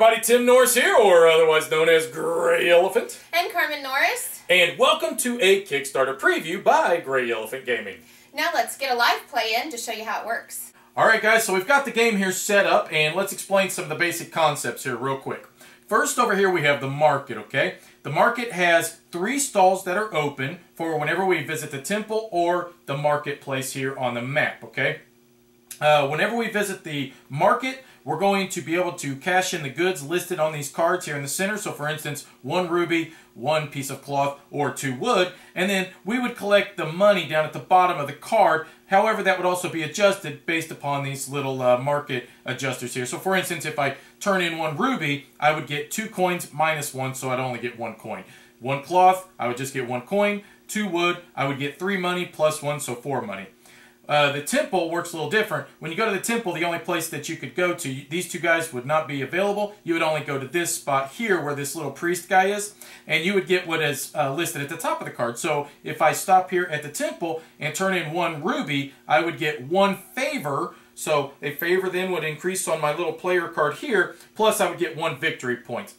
everybody, Tim Norris here, or otherwise known as GreyElephant. And Carmen Norris. And welcome to a Kickstarter preview by GreyElephant Gaming. Now let's get a live play in to show you how it works. Alright guys, so we've got the game here set up, and let's explain some of the basic concepts here real quick. First over here we have the market, okay? The market has 3 stalls that are open for whenever we visit the temple or the marketplace here on the map, okay? Whenever we visit the market, we're going to be able to cash in the goods listed on these cards here in the center. So for instance, 1 ruby, 1 piece of cloth, or 2 wood. And then we would collect the money down at the bottom of the card. However, that would also be adjusted based upon these little market adjusters here. So for instance, if I turn in 1 ruby, I would get 2 coins minus 1, so I'd only get 1 coin. 1 cloth, I would just get 1 coin. 2 wood, I would get 3 money plus 1, so 4 money. The temple works a little different. When you go to the temple, the only place that you could go to, these 2 guys would not be available. You would only go to this spot here where this little priest guy is, and you would get what is listed at the top of the card. So if I stop here at the temple and turn in 1 ruby, I would get 1 favor. So a favor then would increase on my little player card here, plus I would get 1 victory point.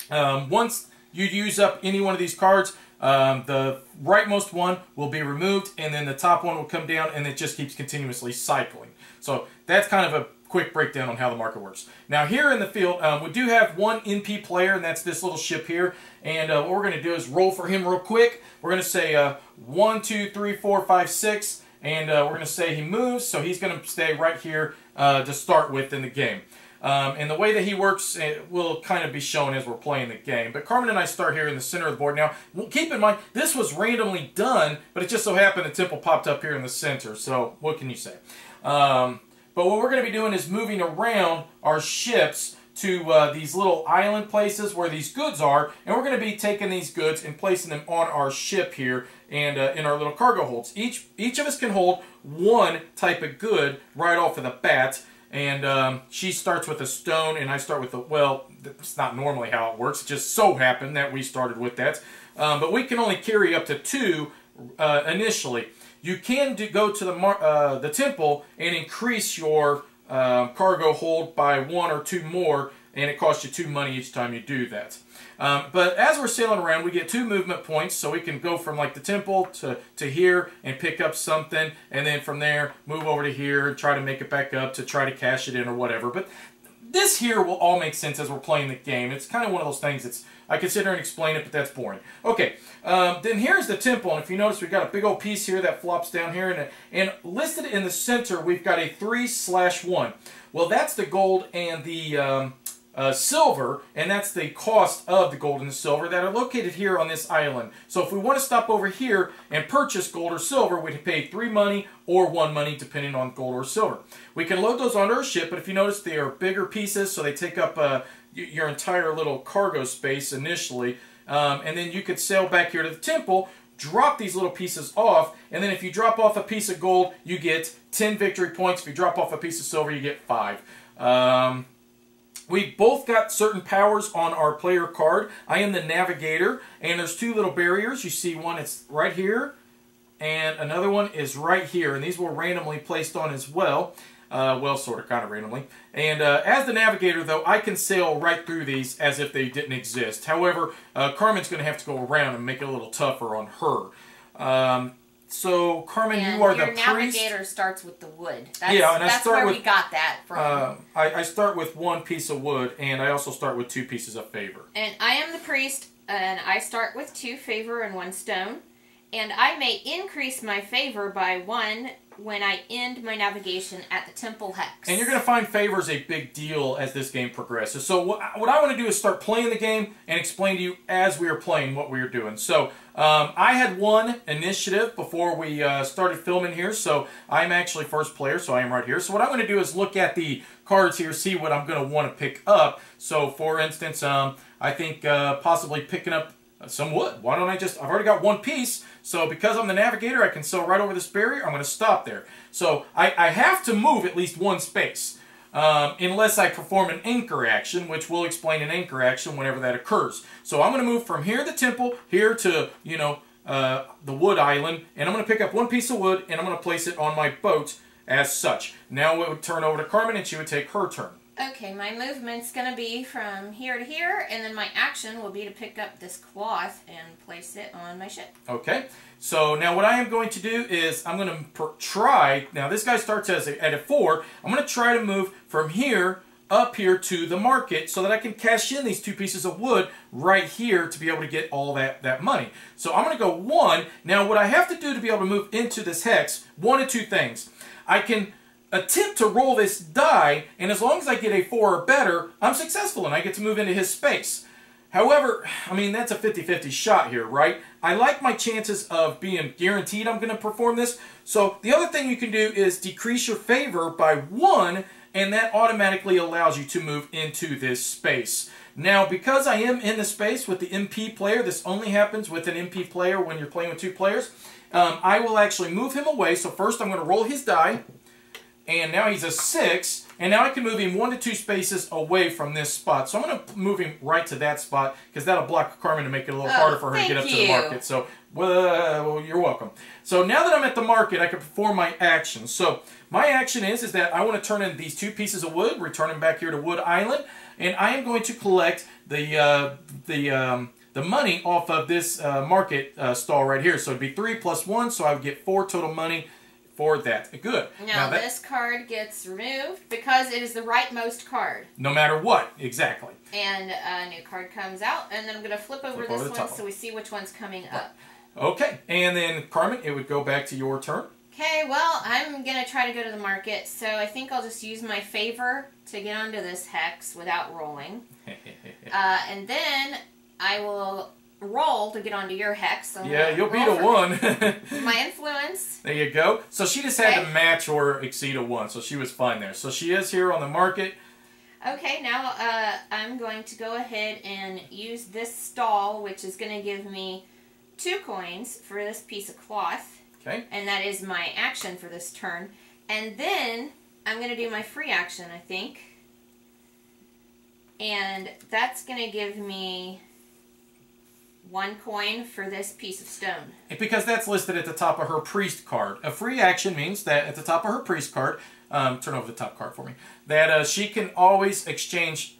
Once you use up any one of these cards, the rightmost one will be removed, and then the top one will come down, and it just keeps continuously cycling. So that's kind of a quick breakdown on how the market works. Now here in the field, we do have 1 NP player, and that's this little ship here. And what we're going to do is roll for him real quick. We're going to say 1, 2, 3, 4, 5, 6, and we're going to say he moves, so he's going to stay right here to start with in the game. And the way that he works will kind of be shown as we're playing the game. But Carmen and I start here in the center of the board. Now, keep in mind, this was randomly done, but it just so happened the temple popped up here in the center. So, what can you say? But what we're going to be doing is moving around our ships to these little island places where these goods are. And we're going to be taking these goods and placing them on our ship here and in our little cargo holds. Each of us can hold 1 type of good right off of the bat. And she starts with a stone, and I start with a, well, that's not normally how it works. It just so happened that we started with that. But we can only carry up to 2 initially. You can go to the temple and increase your cargo hold by 1 or 2 more, and it costs you 2 money each time you do that. But as we're sailing around, we get 2 movement points, so we can go from like the temple to here and pick up something, and then from there move over to here and try to make it back up to try to cash it in or whatever. But this here will all make sense as we're playing the game. It's kind of one of those things that's, I could sit here and explain it, but that's boring. Okay, then here's the temple, and if you notice, we've got a big old piece here that flops down here, and listed in the center, we've got a 3/1. Well, that's the gold and the silver, and that's the cost of the gold and the silver that are located here on this island. So if we want to stop over here and purchase gold or silver, we'd pay 3 money or 1 money depending on gold or silver. We can load those onto our ship, but if you notice, they are bigger pieces, so they take up your entire little cargo space initially. And then you could sail back here to the temple, drop these little pieces off, and then if you drop off a piece of gold, you get 10 victory points. If you drop off a piece of silver, you get 5. We've both got certain powers on our player card. I am the navigator, and there's 2 little barriers. You see one, it's right here, and another one is right here, and these were randomly placed on as well. Well, sort of, kind of randomly. And as the navigator, though, I can sail right through these as if they didn't exist. However, Carmen's going to have to go around and make it a little tougher on her. So, Carmen, and you are the priest. Your navigator starts with the wood. That's, yeah, and that's where we got that from. I start with 1 piece of wood, and I also start with 2 pieces of favor. And I am the priest, and I start with 2 favor and 1 stone. And I may increase my favor by 1 when I end my navigation at the temple hex. And you're going to find favor is a big deal as this game progresses. So what I want to do is start playing the game and explain to you as we are playing what we are doing. So I had 1 initiative before we started filming here, so I'm actually first player, so I am right here. So what I'm going to do is look at the cards here, see what I'm going to want to pick up. So for instance, I think possibly picking up some wood. Why don't I just, I've already got 1 piece, so because I'm the navigator, I can sail right over this barrier. I'm going to stop there. So I have to move at least 1 space, unless I perform an anchor action, which we'll explain an anchor action whenever that occurs. So I'm going to move from here to the temple, here to, you know, the wood island, and I'm going to pick up 1 piece of wood, and I'm going to place it on my boat as such. Now it would turn over to Carmen, and she would take her turn. Okay, my movement's going to be from here to here, and then my action will be to pick up this cloth and place it on my ship. Okay, so now what I am going to do is I'm going to try, now this guy starts at a 4, I'm going to try to move from here up here to the market so that I can cash in these 2 pieces of wood right here to be able to get all that money. So I'm going to go 1. Now what I have to do to be able to move into this hex, 1 of 2 things. I can attempt to roll this die, and as long as I get a 4 or better, I'm successful and I get to move into his space. However, I mean, that's a 50-50 shot here, right? I like my chances of being guaranteed I'm going to perform this. So the other thing you can do is decrease your favor by 1, and that automatically allows you to move into this space. Now, because I am in the space with the MP player, this only happens with an MP player when you're playing with 2 players, I will actually move him away. So first I'm going to roll his die. And now he's a 6, and now I can move him 1 to 2 spaces away from this spot. So I'm going to move him right to that spot, because that'll block Carmen to make it a little harder for her to get up to the market. So, well, you're welcome. So now that I'm at the market, I can perform my action. So my action is that I want to turn in these 2 pieces of wood, return them back here to Wood Island, and I am going to collect the money off of this market stall right here. So it'd be 3 plus 1, so I would get 4 total money for that. Good. Now this card gets removed because it is the rightmost card. No matter what, exactly. And a new card comes out, and then I'm going to flip over this one so we see which one's coming up. Okay, and then Carmen, it would go back to your turn. Okay, well, I'm going to try to go to the market, so I think I'll just use my favor to get onto this hex without rolling. And then I will roll to get onto your hex. So yeah, you'll beat a 1. My influence. There you go. So she just had to match or exceed a 1, so she was fine there. So she is here on the market. Okay, now I'm going to go ahead and use this stall, which is going to give me 2 coins for this piece of cloth. Okay. And that is my action for this turn. And then I'm going to do my free action, I think. And that's going to give me 1 coin for this piece of stone. Because that's listed at the top of her priest card. A free action means that at the top of her priest card, turn over the top card for me, that she can always exchange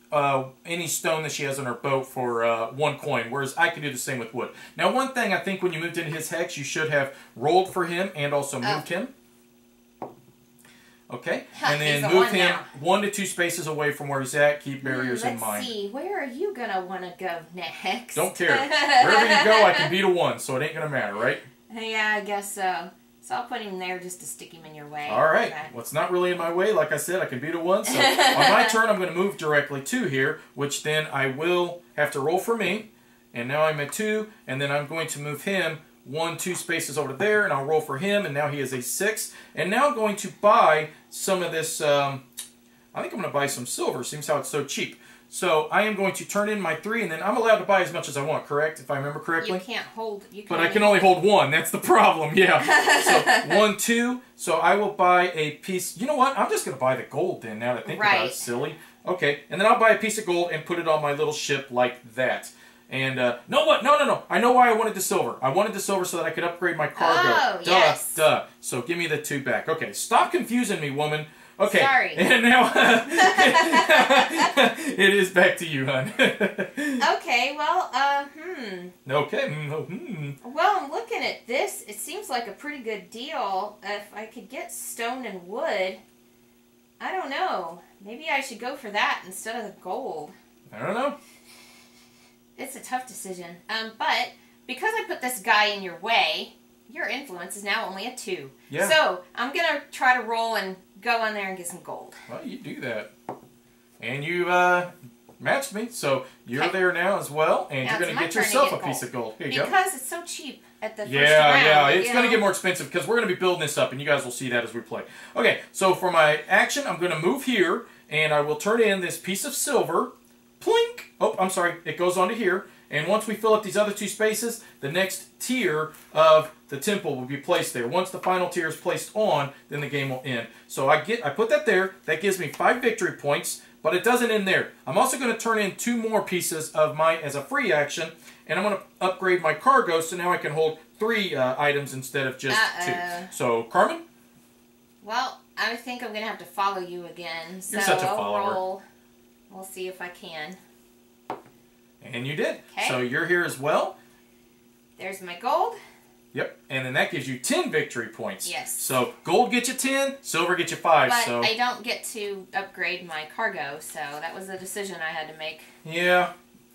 any stone that she has on her boat for 1 coin, whereas I can do the same with wood. Now, one thing I think when you moved into his hex, you should have rolled for him and also moved him. Okay, and then move him 1 to 2 spaces away from where he's at. Keep barriers in mind. Let's see, where are you going to want to go next? Don't care. Wherever you go, I can beat a 1, so it ain't going to matter, right? Yeah, I guess so. So I'll put him there just to stick him in your way. All right. Well, it's not really in my way. Like I said, I can beat a 1. So on my turn, I'm going to move directly to here, which then I will have to roll for me. And now I'm at 2, and then I'm going to move him 1, 2 spaces over there, and I'll roll for him, and now he is a 6. And now I'm going to buy some of this, I think I'm going to buy some silver. Seems how it's so cheap. So I am going to turn in my 3, and then I'm allowed to buy as much as I want, correct? If I remember correctly? You can't hold. But I can only hold 1. That's the problem, yeah. So 1, 2. So I will buy a piece. You know what? I'm just going to buy the gold then, now that I think about it. Silly. Okay, and then I'll buy a piece of gold and put it on my little ship like that. And, no, I know why I wanted the silver. I wanted the silver so that I could upgrade my cargo. Oh, yes. Duh. So give me the 2 back. Okay, stop confusing me, woman. Okay. Sorry. And now, it is back to you, hon. Okay, well, Okay. Well, I'm looking at this. It seems like a pretty good deal. If I could get stone and wood, I don't know. Maybe I should go for that instead of the gold. I don't know. It's a tough decision. But because I put this guy in your way, your influence is now only a 2. Yeah. So I'm going to try to roll and go on there and get some gold. Well, you do that. And you matched me, so you're there now as well, and you're going to get yourself a piece of gold. Here you go. Because it's so cheap at the first round. Yeah, it's going to get more expensive because we're going to be building this up, and you guys will see that as we play. Okay, so for my action, I'm going to move here, and I will turn in this piece of silver. Plink! Oh, I'm sorry. It goes onto here. And once we fill up these other 2 spaces, the next tier of the temple will be placed there. Once the final tier is placed on, then the game will end. So I put that there. That gives me 5 victory points, but it doesn't end there. I'm also going to turn in 2 more pieces of as a free action, and I'm going to upgrade my cargo so now I can hold 3 items instead of just 2. So, Carmen? Well, I think I'm going to have to follow you again. You're such a follower. Roll we'll see if I can. And you did. Okay. So you're here as well. There's my gold. Yep, and then that gives you 10 victory points. Yes. So gold gets you 10, silver gets you 5. But so I don't get to upgrade my cargo, so that was a decision I had to make. Yeah.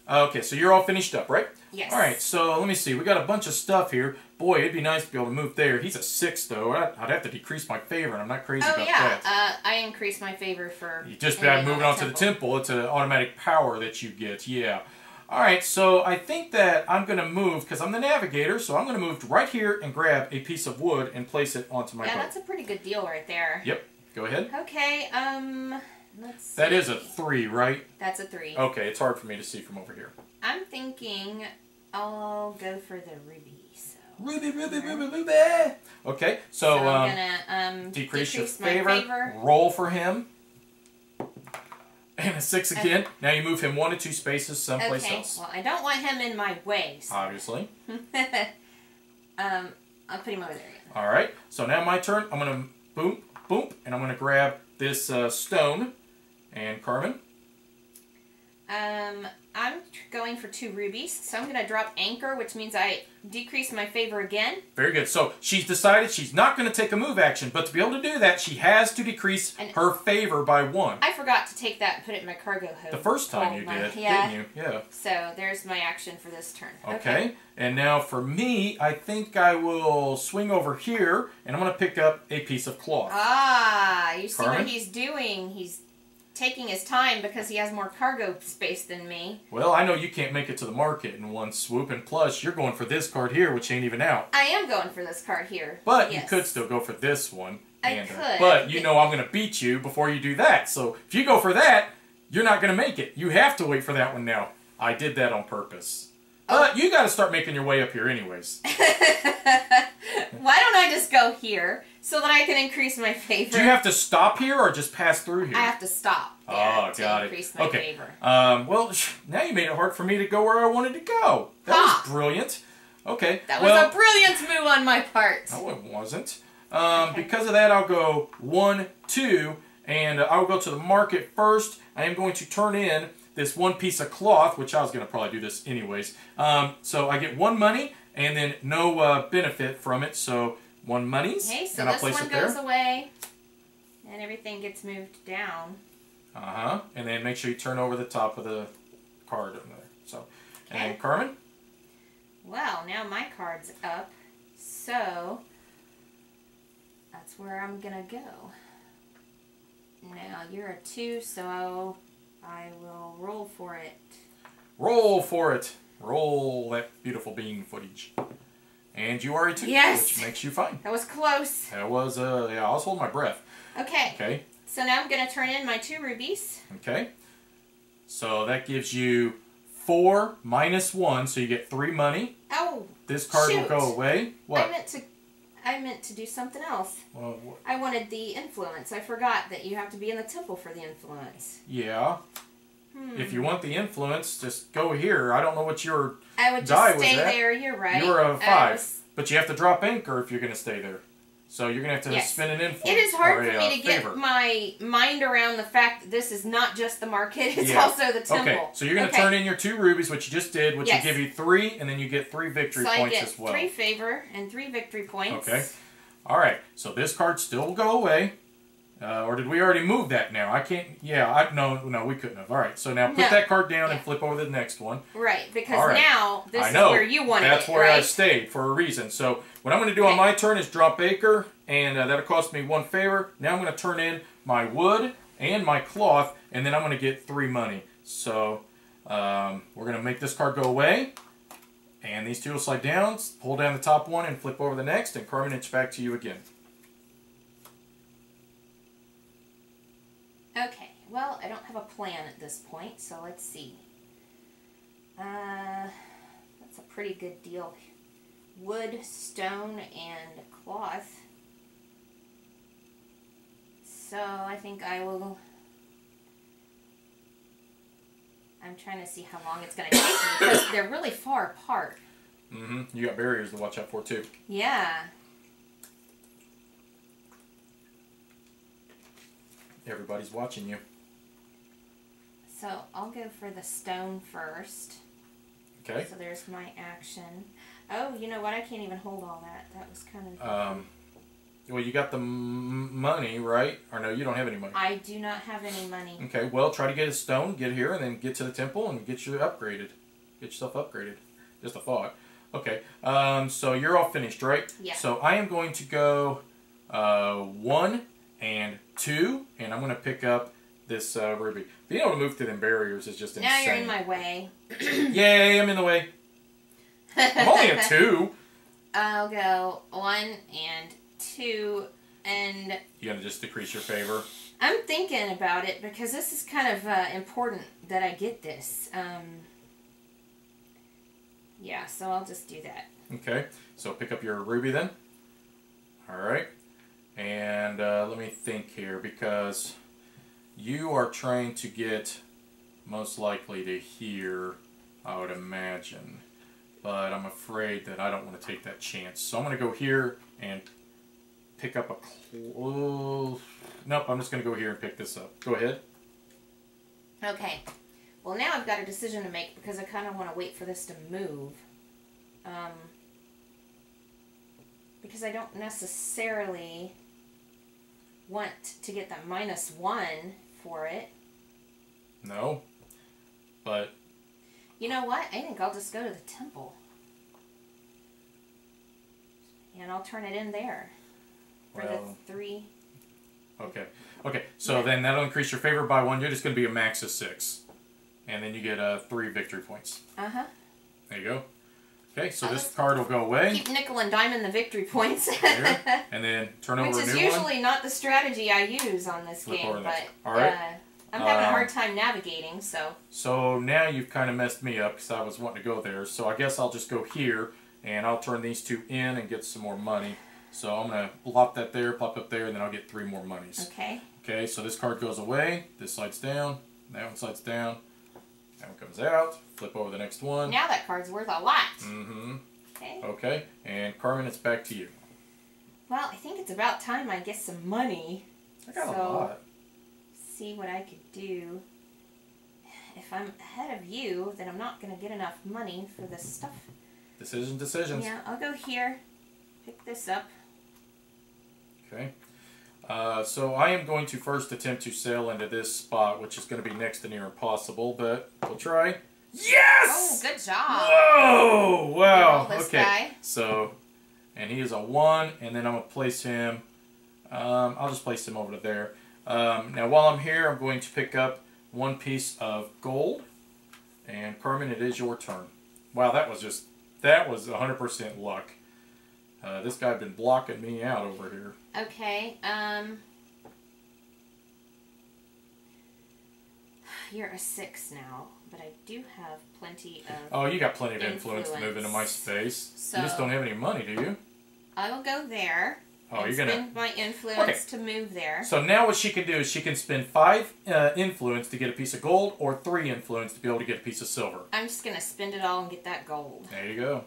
Okay, so you're all finished up, right? Yes. All right, so let me see. We got a bunch of stuff here. Boy, it'd be nice to be able to move there. He's a 6, though. I'd have to decrease my favor, and I'm not crazy about that. I increased my favor for... You just by moving on to the temple. It's an automatic power that you get, yeah. All right, so I think that I'm going to move, because I'm the navigator, so I'm going to move right here and grab a piece of wood and place it onto my boat. Yeah, that's a pretty good deal right there. Yep, go ahead. Okay, let's see. That is a 3, right? That's a 3. Okay, it's hard for me to see from over here. I'm thinking I'll go for the ruby. So. Ruby. Okay, so I'm gonna decrease your my favor. Roll for him. And a 6 again. Now you move him 1 to 2 spaces someplace else. Well, I don't want him in my way. So. Obviously. I'll put him over there again. All right. So now my turn. I'm going to boom, boom, and I'm going to grab this stone. And Carmen? I'm going for 2 rubies, so I'm going to drop anchor, which means I decrease my favor again. Very good. So she's decided she's not going to take a move action, but to be able to do that, she has to decrease her favor by 1. I forgot to take that and put it in my cargo hold. The first time you did, didn't you? Yeah. So there's my action for this turn. Okay. And now for me, I think I will swing over here, and I'm going to pick up a piece of cloth. Ah, you see Carmen? what he's doing. He's taking his time because he has more cargo space than me. Well, I know you can't make it to the market in one swoop, and plus, you're going for this card here, which ain't even out. I am going for this card here. But you could still go for this one. I could. But you know I'm going to beat you before you do that. So if you go for that, you're not going to make it. You have to wait for that one now. I did that on purpose. But you got to start making your way up here anyways. Why don't I just go here so that I can increase my favor? Do you have to stop here or just pass through here? I have to stop there to increase my favor. Well, now you made it hard for me to go where I wanted to go. That was brilliant. Okay. That was a brilliant move on my part. No, it wasn't. Because of that, I'll go 1, 2, and I'll go to the market first. I am going to turn in this 1 piece of cloth, which I was going to probably do this anyways. So I get 1 money, and then no benefit from it, so 1 monies. Okay, so and I'll this place one it there. goes away, and everything gets moved down. And then make sure you turn over the top of the card over there. So, and then Carmen? Well, now my card's up, so that's where I'm going to go. Now, you're a 2, so I will roll for it. Roll for it. Roll that beautiful bean footage. And you are a 2, which makes you fine. That was close. That was, yeah, I was holding my breath. Okay. Okay. So now I'm going to turn in my 2 rubies. Okay. So that gives you 4 minus 1, so you get 3 money. Oh, this card will go away. What? I meant to do something else. Well, I wanted the influence. I forgot that you have to be in the temple for the influence. Yeah. If you want the influence, just go here. I don't know what your I would just stay there. You're right. You're a 5. But you have to drop anchor if you're going to stay there. So you're going to have to spin an influence. It is hard for me to get my mind around the fact that this is not just the market, it's also the temple. Okay, so you're going to turn in your 2 rubies, which you just did, which will give you 3, and then you get 3 victory points as well. So I get 3 favor and 3 victory points. Okay. All right, so this card still will go away. Or did we already move that now? I can't, no, we couldn't have. All right, so now put that card down and flip over to the next one. Right, because now this is where you wanted it, That's where I stayed for a reason. So what I'm going to do on my turn is drop anchor, and that'll cost me 1 favor. Now I'm going to turn in my wood and my cloth, and then I'm going to get 3 money. So we're going to make this card go away, and these 2 will slide down, pull down the top one, and flip over the next, and Carmen, it's back to you again. Okay, well, I don't have a plan at this point, so let's see. That's a pretty good deal. Wood, stone, and cloth. So I think I will... I'm trying to see how long it's going to take me, because they're really far apart. You got barriers to watch out for, too. Yeah. Everybody's watching you. So I'll go for the stone first. Okay. So there's my action. Oh, you know what? I can't even hold all that. That was kind of... Well, you got the money, right? Or no, you don't have any money. I do not have any money. Okay, well, try to get a stone, get here, and then get to the temple and get you upgraded. Get yourself upgraded. Just a thought. Okay, so you're all finished, right? Yeah. So I am going to go 1 and 2, and I'm going to pick up this ruby. Being able to move through them barriers is just insane. Now you're in my way. Yay, I'm in the way. I'm only a 2. I'll go 1 and 2, and... You going to just decrease your favor? I'm thinking about it, because this is kind of important that I get this. Yeah, so I'll just do that. Okay, so pick up your ruby then. Alright. And let me think here, because you are trying to get most likely to here, I would imagine. But I'm afraid that I don't want to take that chance. So I'm going to go here and pick up a... Nope, I'm just going to go here and pick this up. Go ahead. Okay. Well, now I've got a decision to make, because I kind of want to wait for this to move. Because I don't necessarily want to get that -1 for it. No. But... You know what? I think I'll just go to the temple. And I'll turn it in there. For the 3. Okay. Okay, so then that'll increase your favor by 1. You're just going to be a max of 6. And then you get 3 victory points. Uh-huh. There you go. Okay, so this card will go away. Keep nickel and diming the victory points. There. And then turn over a new one. Which is usually not the strategy I use on this game, but I'm having a hard time navigating, so... So now you've kind of messed me up, because I was wanting to go there. So I guess I'll just go here, and I'll turn these 2 in and get some more money. So I'm going to plop that there, plop up there, and then I'll get 3 more monies. Okay. Okay, so this card goes away, this slides down, that one slides down, that one comes out, flip over the next one. Now that card's worth a lot. Mm-hmm. Okay. Okay, and Carmen, it's back to you. Well, I think it's about time I get some money. I got a lot. See what I could do. If I'm ahead of you, then I'm not going to get enough money for this stuff. Decisions. Yeah, I'll go here, pick this up. Okay. So I am going to first attempt to sail into this spot, which is going to be next to near impossible, but we'll try. Yes! Oh, good job. Whoa! Wow. This Okay. guy. So, and he is a 1, and then I'm going to place him. I'll just place him over to there. Now, while I'm here, I'm going to pick up 1 piece of gold. And Carmen, it is your turn. Wow, that was 100% luck. This guy had been blocking me out over here. Okay, you're a 6 now, but I do have plenty of... Oh, you got plenty of influence to move into my space. So, you just don't have any money, do you? I will go there. Oh, and you're gonna spend my influence to move there. So now what she can do is she can spend 5 influence to get a piece of gold, or 3 influence to be able to get a piece of silver. I'm just gonna spend it all and get that gold. There you go.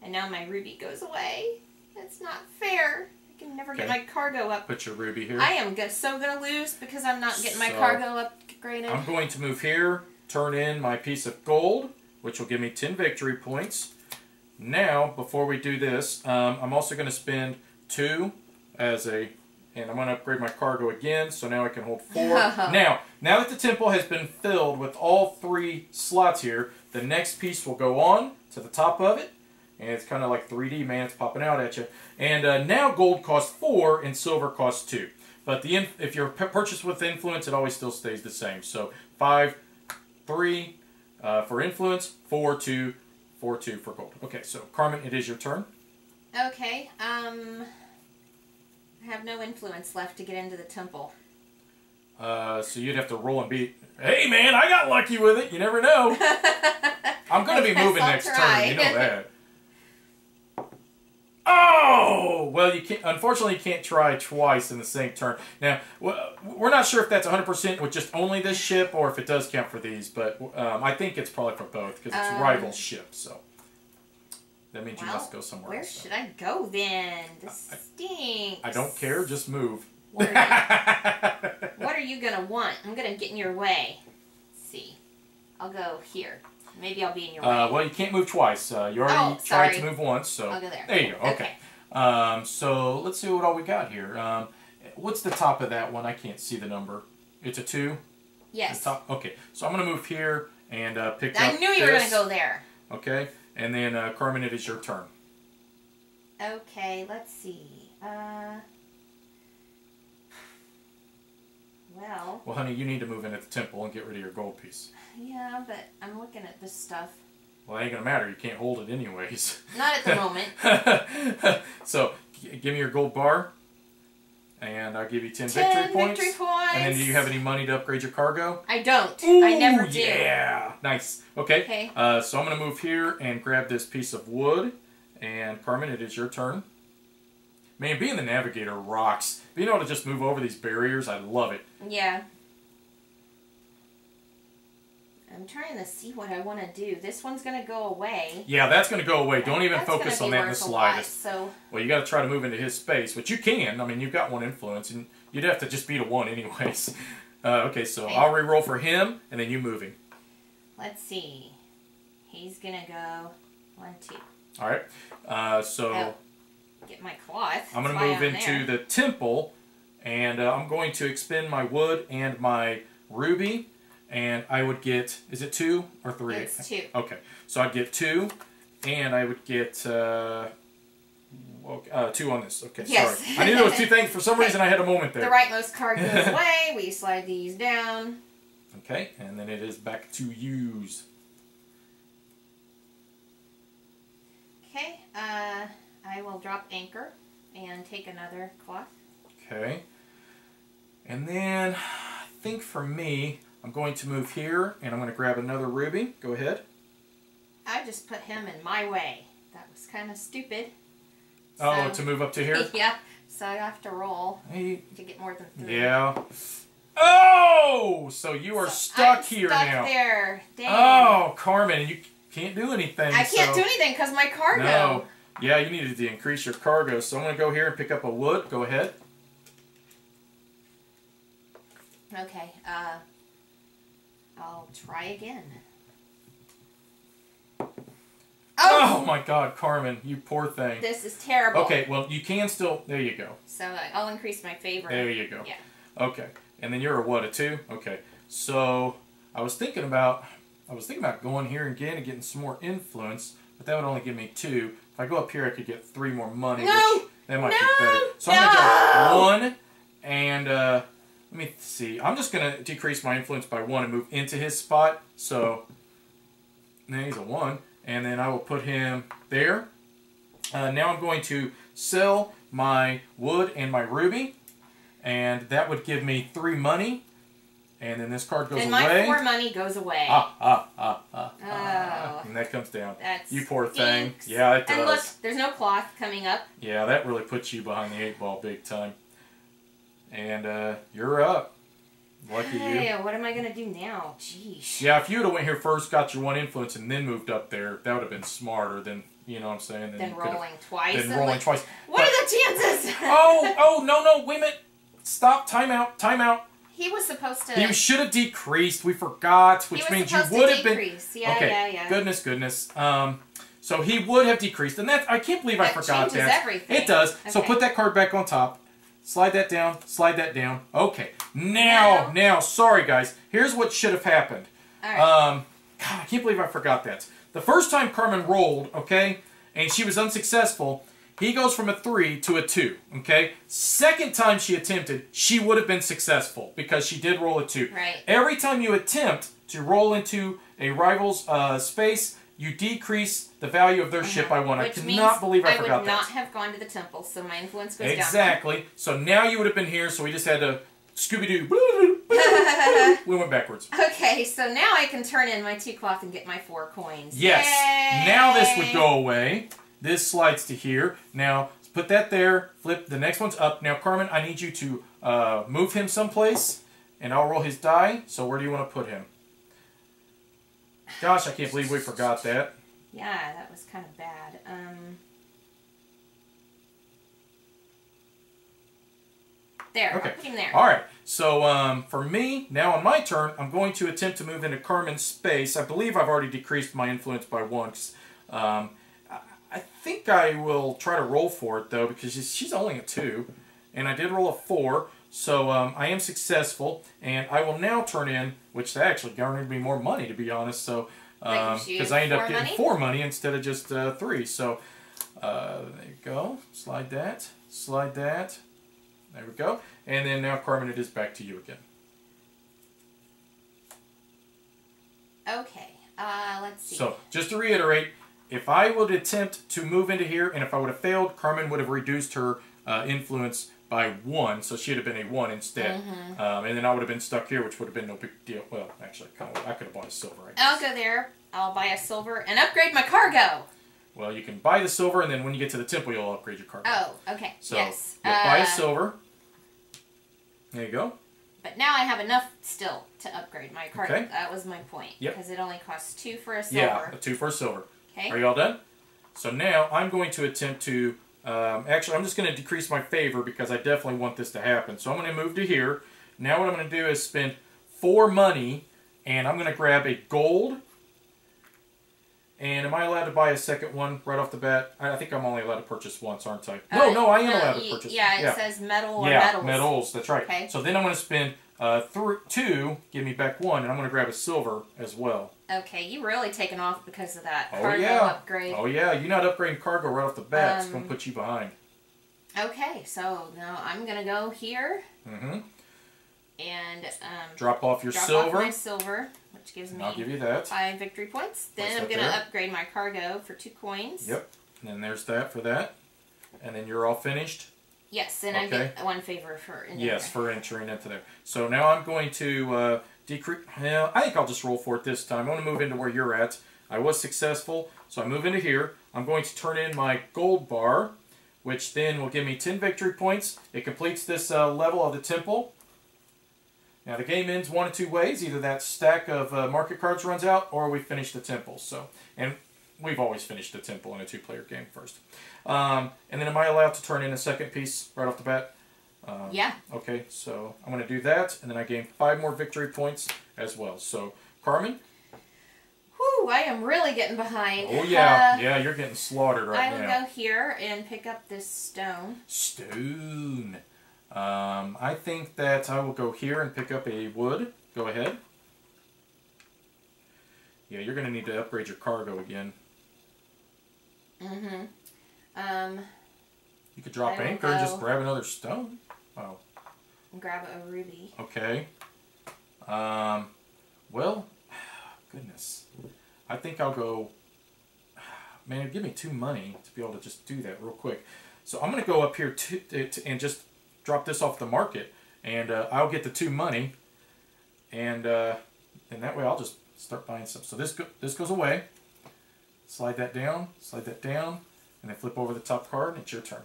And now my ruby goes away. That's not fair. I can never get my cargo up. Put your ruby here. I am so gonna lose because I'm not getting my cargo upgraded. I'm going to move here, turn in my piece of gold, which will give me 10 victory points. Now, before we do this, I'm also going to spend 2 as a... And I'm going to upgrade my cargo again, so now I can hold 4. Now that the temple has been filled with all 3 slots here, the next piece will go on to the top of it. And it's kind of like 3D, man. It's popping out at you. And now gold costs 4 and silver costs 2. But if you're purchased with influence, it always still stays the same. So 5, 3 for influence, 4, 2, 4, 2 for gold. Okay, so Carmen, it is your turn. Okay, I have no influence left to get into the temple. So you'd have to roll and beat. Hey, man, I got lucky with it. You never know. I'm going to be moving next turn. You know that. Oh! Well, you can't. Unfortunately, you can't try twice in the same turn. Now, we're not sure if that's 100% with just only this ship, or if it does count for these. But I think it's probably for both because it's rival ship. So that means you must go somewhere where else. Where should I go then? This stinks. I don't care. Just move. What are you gonna want? I'm gonna get in your way. I'll go here. Maybe I'll be in your way. Well, you can't move twice. You already tried to move once, so I'll go there. There you go. Okay. So let's see what all we got here. What's the top of that one? I can't see the number. It's a 2? Yes. The top? Okay. So I'm going to move here and pick up I knew you were going to go there. Okay. And then, Carmen, it is your turn. Okay, let's see. Well, honey, you need to move in at the temple and get rid of your gold piece. Yeah, but I'm looking at this stuff. Well, it ain't going to matter. You can't hold it anyways. Not at the moment. So, give me your gold bar. And I'll give you 10 victory points. And then do you have any money to upgrade your cargo? I don't. Ooh, I never do. Yeah. Nice. Okay. So I'm going to move here and grab this piece of wood. And Carmen, it is your turn. Man, being the navigator rocks. Being able to just move over these barriers, I love it. Yeah. I'm trying to see what I want to do. This one's going to go away. Yeah, that's going to go away. Don't even focus on that in the slightest. Well, you got to try to move into his space, which you can. I mean, you've got 1 influence, and you'd have to just beat a 1 anyways. Okay, so I'll re-roll for him, and then you moving. Let's see. He's going to go 1, 2. All right. So get my cloth. I'm going to move into the temple, and I'm going to expend my wood and my ruby. And I would get, is it 2 or 3? It's 2. Okay, so I'd get 2, and I would get 2 on this. Okay, yes. Sorry. I knew there was 2 things. For some reason, I had a moment there. The rightmost card goes away. We slide these down. Okay, and then it is back to use. Okay, I will drop anchor and take another cloth. Okay, and then I think for me, I'm going to move here, and I'm going to grab another ruby. Go ahead. I just put him in my way. That was kind of stupid. Oh, to move up to here? Yeah, so I have to roll to get more than 3. Yeah. Oh! So you are stuck here now. Stuck there. Dang. Oh, Carmen, you can't do anything. I can't do anything because my cargo. No. Yeah, you needed to increase your cargo. So I'm going to go here and pick up a wood. Go ahead. Okay, I'll try again. Oh my God, Carmen, you poor thing. This is terrible. Okay, well, you can still, there you go. So I'll increase my favor. There you go. Yeah. Okay, and then you're a what, a 2? Okay, so I was thinking about going here again and getting some more influence, but that would only give me 2. If I go up here, I could get 3 more money. No! Which, that might be better. So I'm going to go 1, and let me see. I'm just going to decrease my influence by 1 and move into his spot. So, now he's a 1. And then I will put him there. Now I'm going to sell my wood and my ruby. And that would give me 3 money. And then this card goes away. And my 4 money goes away. Oh. And that comes down. That's you poor thing. Inks. Yeah, it does. And look, there's no cloth coming up. Yeah, that really puts you behind the 8 ball big time. And you're up. Lucky you. What am I going to do now? Jeez. Yeah, if you would have went here first, got your 1 influence, and then moved up there, that would have been smarter than, you know what I'm saying? Then rolling twice. Then rolling twice. What are the chances? No, wait a minute. Stop, time out. He was supposed to... He should have decreased. We forgot, which means you would have been... Yeah, okay, yeah. Goodness. So he would have decreased, and I can't believe I forgot that. That changes everything. It does. Okay. So put that card back on top. Slide that down. Okay. Now, sorry guys. Here's what should have happened. All right. God, I can't believe I forgot that. The first time Carmen rolled, okay, and she was unsuccessful, he goes from a 3 to a 2, okay? Second time she attempted, she would have been successful because she did roll a 2. Right. Every time you attempt to roll into a rival's space, you decrease the value of their ship by 1. Which I cannot believe I forgot that. I would not have gone to the temple, so my influence goes down. Exactly. So now you would have been here, so we just had to Scooby-Doo. We went backwards. Okay, so now I can turn in my 2 cloth and get my 4 coins. Yes. Yay! Now this would go away. This slides to here. Now, put that there. Flip. The next one's up. Now, Carmen, I need you to move him someplace, and I'll roll his die. So where do you want to put him? Gosh, I can't believe we forgot that. Yeah, that was kind of bad. There, okay. I'll put him there. All right. So for me, now on my turn, I'm going to attempt to move into Carmen's space. I believe I've already decreased my influence by 1. I think I will try to roll for it, though, because she's only a 2. And I did roll a 4, so I am successful. And I will now turn in, which that actually garnered me more money, to be honest. So because I end up getting 4 money instead of just 3. So there you go. Slide that. Slide that. There we go. And then now, Carmen, it is back to you again. Okay. Let's see. So, just to reiterate, if I would attempt to move into here, and if I would have failed, Carmen would have reduced her influence by 1, so she'd have been a 1 instead. And then I would have been stuck here, which would have been no big deal. Well, actually, I could have bought a silver, I guess. I'll go there. I'll buy a silver and upgrade my cargo. Well, you can buy the silver, and then when you get to the temple, you'll upgrade your cargo. Oh, okay. So, yes. You'll buy a silver. There you go. But now I have enough still to upgrade my cargo. Okay. That was my point. Yep. Because it only costs 2 for a silver. Yeah, a 2 for a silver. Okay. Are you all done? So now I'm going to attempt to... actually, I'm just going to decrease my favor because I definitely want this to happen. So I'm going to move to here. Now what I'm going to do is spend 4 money, and I'm going to grab a gold. And am I allowed to buy a second one right off the bat? I think I'm only allowed to purchase once, aren't I? No, I am allowed to purchase. Yeah, it says metal or metals. Yeah, metals, that's right. Okay. So then I'm going to spend 2, give me back 1, and I'm going to grab a silver as well. Okay, you really taken off because of that Oh, cargo yeah. upgrade. Oh, yeah. You're not upgrading cargo right off the bat. It's going to put you behind. Okay, so now I'm going to go here. And drop off your drop silver. Off my silver, which gives me I'll give you that. 5 victory points. Then I'm going to upgrade my cargo for 2 coins. Yep. And then there's that for that. And then you're all finished. Yes, and I get 1 favor for entering. Yes, for entering into there. So now I'm going to decrease. Well, I think I'll just roll for it this time. I'm going to move into where you're at. I was successful, so I move into here. I'm going to turn in my gold bar, which then will give me 10 victory points. It completes this level of the temple. Now the game ends one of 2 ways. Either that stack of market cards runs out, or we finish the temple. So, and we've always finished the temple in a 2-player game first. And then am I allowed to turn in a second piece right off the bat? Yeah. Okay, so I'm going to do that, and then I gain 5 more victory points as well. So, Carmen? Whew, I am really getting behind. Oh, yeah. Yeah, you're getting slaughtered right now. I will go here and pick up this stone. Stone. I think that I will go here and pick up a wood. Go ahead. Yeah, you're going to need to upgrade your cargo again. You could drop anchor and just grab another stone. Oh. Grab a ruby. Okay. Well, goodness. I think I'll go... Man, it'd give me 2 money to be able to just do that real quick. So I'm going to go up here and just drop this off the market. And I'll get the 2 money. And that way I'll just start buying some. So this goes away. Slide that down. Slide that down. And then flip over the top card, and it's your turn.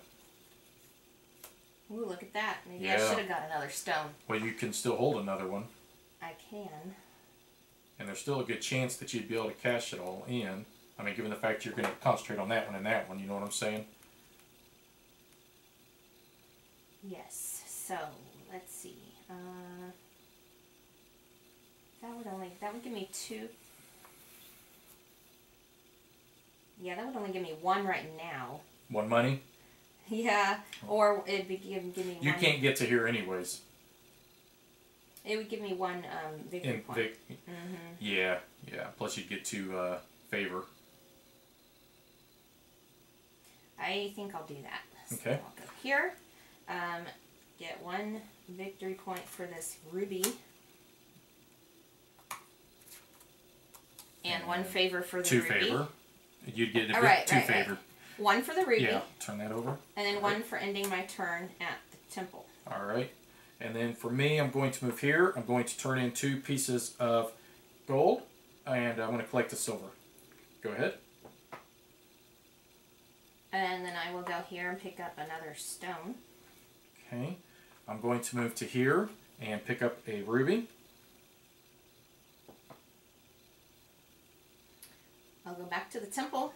Ooh, look at that. Maybe I should have got another stone. Well, you can still hold another one. I can. And there's still a good chance that you'd be able to cash it all in. I mean, given the fact you're going to concentrate on that one and that one, you know what I'm saying? Yes. So, let's see. That would give me 2. Yeah, that would only give me 1 right now. 1 money? Yeah, or it'd be give me 1. You can't get to here anyways. It would give me 1 victory point. Yeah. Plus you'd get 2 favor. I think I'll do that. So Okay. I'll go here. Get 1 victory point for this ruby. And 1 favor for the 2 ruby. Favor. You'd get 2 favor. 1 for the ruby. Yeah, turn that over. And then 1 for ending my turn at the temple. Alright. And then for me, I'm going to move here. I'm going to turn in 2 pieces of gold. And I'm going to collect the silver. Go ahead. And then I will go here and pick up another stone. Okay. I'm going to move to here and pick up a ruby. I'll go back to the temple,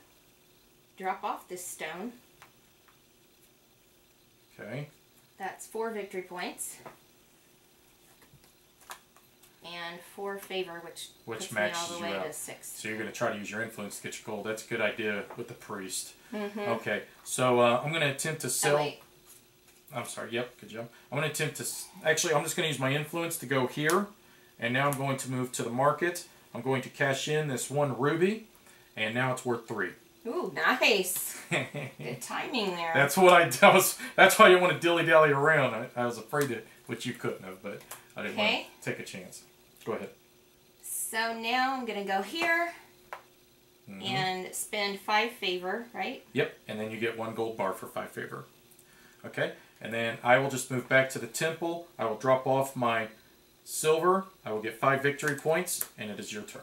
drop off this stone. Okay. That's 4 victory points. and 4 favor, which puts me matches all the way you out. to 6. So you're going to try to use your influence to get your gold. That's a good idea with the priest. Mm-hmm. Okay, so I'm going to attempt to sell... Oh, wait. I'm sorry, yep, good job. I'm going to attempt to... Actually, I'm just going to use my influence to go here. And now I'm going to move to the market. I'm going to cash in this 1 ruby. And now it's worth 3. Ooh, nice. Good timing there. That's what I was. That's why I didn't want to dilly-dally around. I was afraid that, which you couldn't have, but I didn't want to take a chance. Go ahead. So now I'm going to go here and spend 5 favor, right? Yep, and then you get 1 gold bar for 5 favor. Okay, and then I will just move back to the temple. I will drop off my silver. I will get 5 victory points, and it is your turn.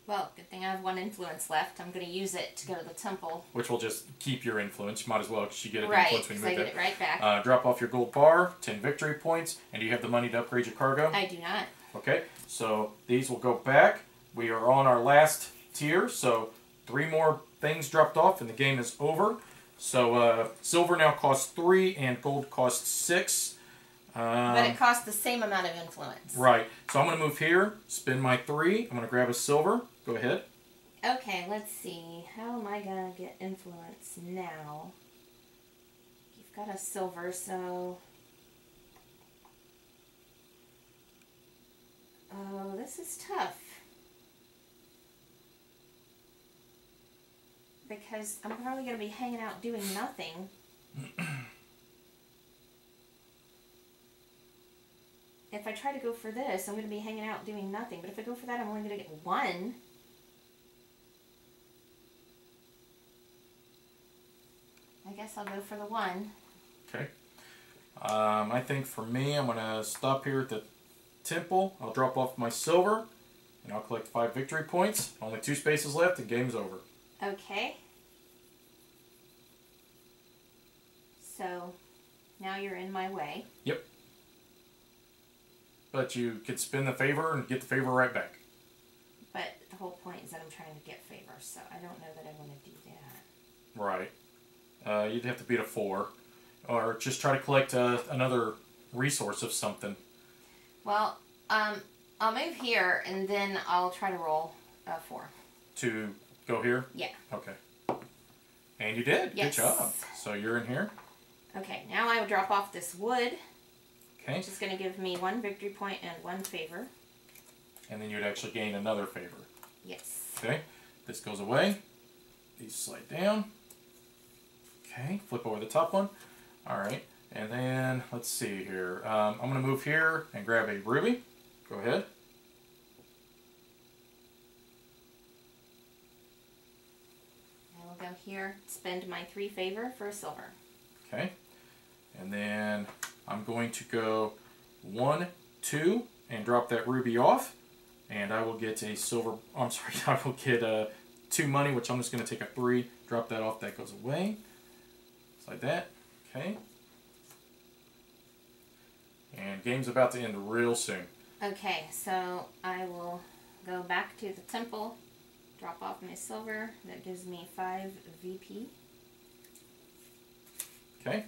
Well, good thing I have 1 influence left. I'm going to use it to go to the temple. Which will just keep your influence. You might as well, because you get an right, influence when you move I get it right back. Drop off your gold bar, 10 victory points, and do you have the money to upgrade your cargo? I do not. Okay, so these will go back. We are on our last tier, so 3 more things dropped off, and the game is over. So silver now costs 3, and gold costs 6. But it costs the same amount of influence. Right. So I'm going to move here, spend my 3. I'm going to grab a silver. Go ahead. Okay, let's see. How am I going to get influence now? You've got a silver, so... Oh, this is tough. Because I'm probably going to be hanging out doing nothing. If I try to go for this, I'm going to be hanging out doing nothing. But if I go for that, I'm only going to get 1. I guess I'll go for the 1. Okay. I think for me, I'm going to stop here at the temple. I'll drop off my silver, and I'll collect 5 victory points. Only 2 spaces left, and game's over. Okay. So, now you're in my way. Yep. But you could spin the favor and get the favor right back. But the whole point is that I'm trying to get favor, so I don't know that I want to do that. Right. You'd have to beat a 4. Or just try to collect another resource of something. Well, I'll move here, and then I'll try to roll a 4. To go here? Yeah. Okay. And you did. Yes. Good job. So you're in here. Okay, now I will drop off this wood. Okay. Which is going to give me 1 victory point and 1 favor. And then you'd actually gain another favor. Yes. Okay. This goes away. These slide down. Okay. Flip over the top one. All right. And then, let's see here. I'm going to move here and grab a ruby. Go ahead. I will go here, spend my 3 favor for a silver. Okay. And then I'm going to go 1, 2, and drop that ruby off. And I will get a silver, I'm sorry, I will get 2 money, which I'm just going to take a 3, drop that off, that goes away. Just like that. Okay. And game's about to end real soon. Okay, so I will go back to the temple, drop off my silver. That gives me 5 VP. Okay.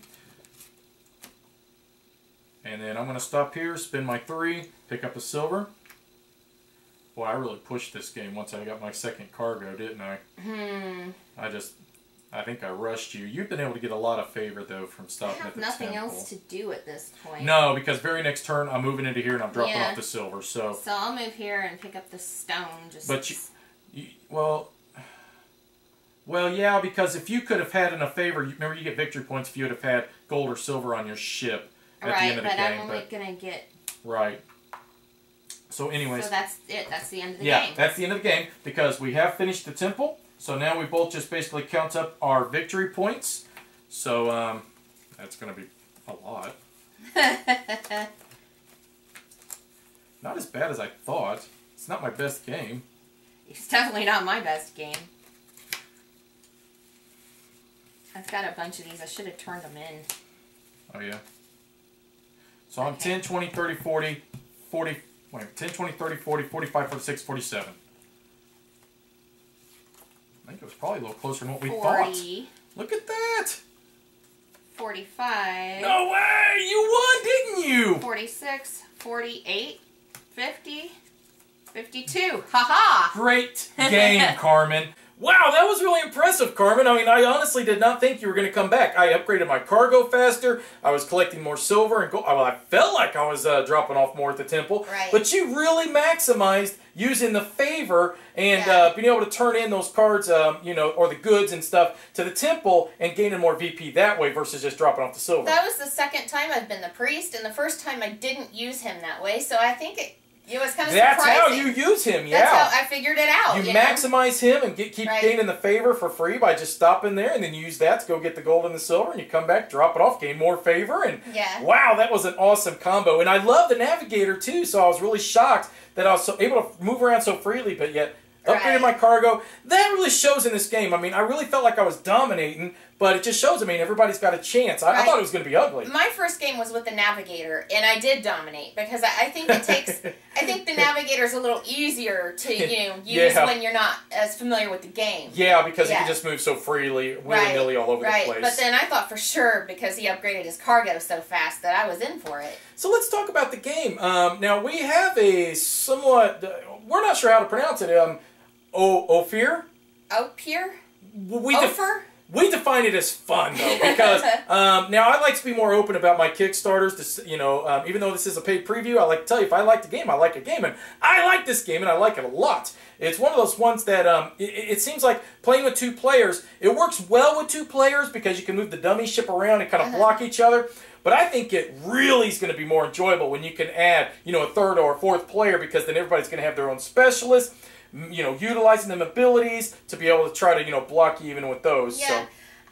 And then I'm going to stop here, spend my 3, pick up a silver. Boy, I really pushed this game once I got my 2nd cargo, didn't I? I think I rushed you. You've been able to get a lot of favor, though, from stopping at the temple. I have nothing else to do at this point. No, because very next turn, I'm moving into here and I'm dropping off the silver, so... So I'll move here and pick up the stone. But well, yeah, because if you could have had enough favor, remember you get victory points if you would have had gold or silver on your ship at the end of the game. I'm only going to get... Right. So anyways... So that's it. That's the end of the game. Yeah, that's the end of the game, because we have finished the temple. So now we both just basically count up our victory points. So that's going to be a lot. Not as bad as I thought. It's not my best game. It's definitely not my best game. I've got a bunch of these. I should have turned them in. Oh, yeah. So I'm 10, 20, 30, 40, 40... Wait, 10, 20, 30, 40, 45, 46, 47. I think it was probably a little closer than what we 40. thought. Look at that! 45. No way! You won, didn't you? 46, 48, 50, 52. Ha-ha! Great game, Carmen. Wow, that was really impressive, Carmen. I mean, I honestly did not think you were going to come back. I upgraded my cargo faster. I was collecting more silver and gold. Well, I felt like I was dropping off more at the temple. Right. But you really maximized using the favor and being able to turn in those cards, you know, or the goods and stuff to the temple and gaining more VP that way versus just dropping off the silver. That was the second time I've been the priest, and the first time I didn't use him that way, so I think it was kind of That's surprising. how you use him, yeah. That's how I figured it out. You know? maximize him and keep gaining the favor for free by just stopping there, and then you use that to go get the gold and the silver, and you come back, drop it off, gain more favor, and wow, that was an awesome combo. And I love the navigator too, so I was really shocked that I was able to move around so freely, but yet upgraded my cargo. That really shows in this game. I mean, I really felt like I was dominating, but it just shows, I mean, everybody's got a chance. I thought it was going to be ugly. My first game was with the navigator, and I did dominate, because I think it takes, I think the navigator's a little easier to, you know, use when you're not as familiar with the game. Yeah, because he can just move so freely, willy-nilly all over the place. But then I thought for sure, because he upgraded his cargo so fast, that I was in for it. So let's talk about the game. Now, we have a somewhat, we're not sure how to pronounce it, Ophir? Ophir? Ophir? We define it as fun, though, because now I like to be more open about my Kickstarters. To, you know, even though this is a paid preview, I like to tell you if I like the game, I like a game, and I like this game, and I like it a lot. It's one of those ones that it seems like playing with two players. It works well with two players because you can move the dummy ship around and kind of block each other. But I think it really is going to be more enjoyable when you can add, you know, a third or a fourth player, because then everybody's going to have their own specialist. You know, utilizing them abilities to be able to try to, you know, block you even with those. Yeah. So.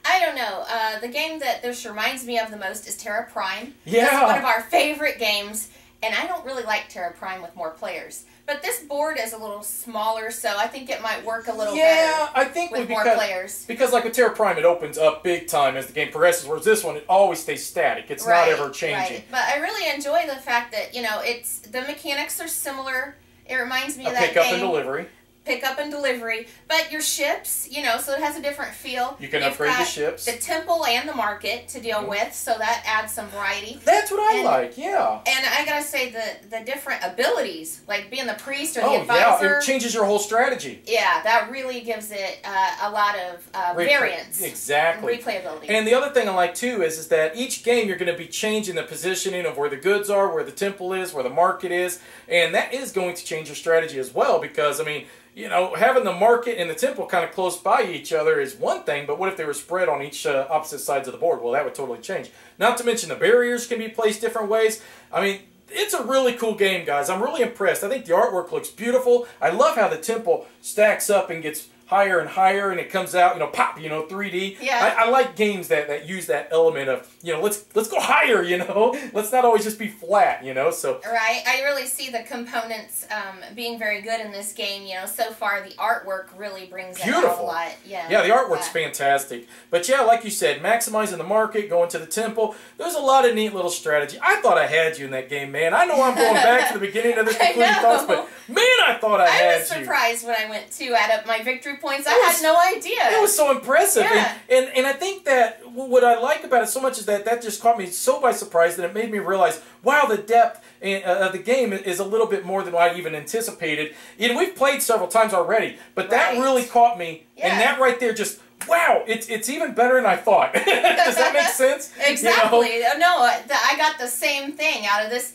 I don't know. The game that this reminds me of the most is Terra Prime. Yeah. It's one of our favorite games, and I don't really like Terra Prime with more players. But this board is a little smaller, so I think it might work a little better I think with more players. Because like with Terra Prime, it opens up big time as the game progresses, whereas this one, it always stays static. It's not ever changing. Right. But I really enjoy the fact that, you know, it's the mechanics are similar. It reminds me of that game. Pick up and delivery. Pick up and delivery, but your ships, you know, so it has a different feel. You can upgrade the ships. The temple and the market to deal with, so that adds some variety. That's what I like, yeah. And I gotta say, the different abilities, like being the priest or the advisor. Yeah, it changes your whole strategy. Yeah, that really gives it a lot of variance. Exactly. Replayability. And the other thing I like, too, is that each game you're going to be changing the positioning of where the goods are, where the temple is, where the market is, and that is going to change your strategy as well, because, I mean, you know, having the market and the temple kind of close by each other is one thing, but what if they were spread on each opposite sides of the board? Well, that would totally change. Not to mention the barriers can be placed different ways. I mean, it's a really cool game, guys. I'm really impressed. I think the artwork looks beautiful. I love how the temple stacks up and gets higher and higher, and it comes out, you know, pop, you know, 3D. Yeah. I like games that use that element of, you know, let's go higher, you know. Let's not always just be flat, you know. So right, I really see the components being very good in this game. You know, so far the artwork really brings it out a lot. Yeah. Yeah, the artwork's fantastic. But yeah, like you said, maximizing the market, going to the temple. There's a lot of neat little strategy. I thought I had you in that game, man. I know I'm going back to the beginning of this concluding thoughts, but man, I thought I had you. I was surprised when I went to add up my victory points. I had no idea. It was so impressive. Yeah. And I think that what I like about it so much is that just caught me so by surprise that it made me realize, wow, the depth of the game is a little bit more than I even anticipated. And we've played several times already, but that really caught me. Yeah. And that right there just, wow, it's even better than I thought. Does that make sense? Exactly. You know? No, I got the same thing out of this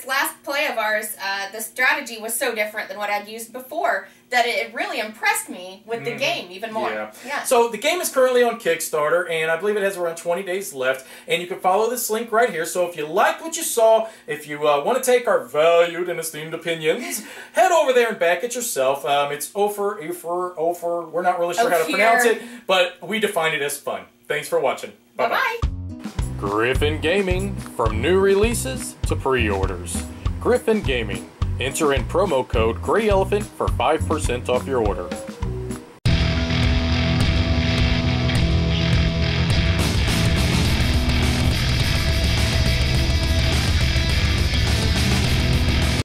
last play of ours. The strategy was so different than what I'd used before that it really impressed me with the game even more. Yeah. So the game is currently on Kickstarter, and I believe it has around 20 days left. And you can follow this link right here. So if you liked what you saw, if you want to take our valued and esteemed opinions, head over there and back it yourself. It's Ophir. We're not really sure how to pronounce it, but we define it as fun. Thanks for watching. Bye-bye. Griffin Gaming, from new releases to pre-orders. Griffin Gaming. Enter in promo code GreyElephant for 5% off your order.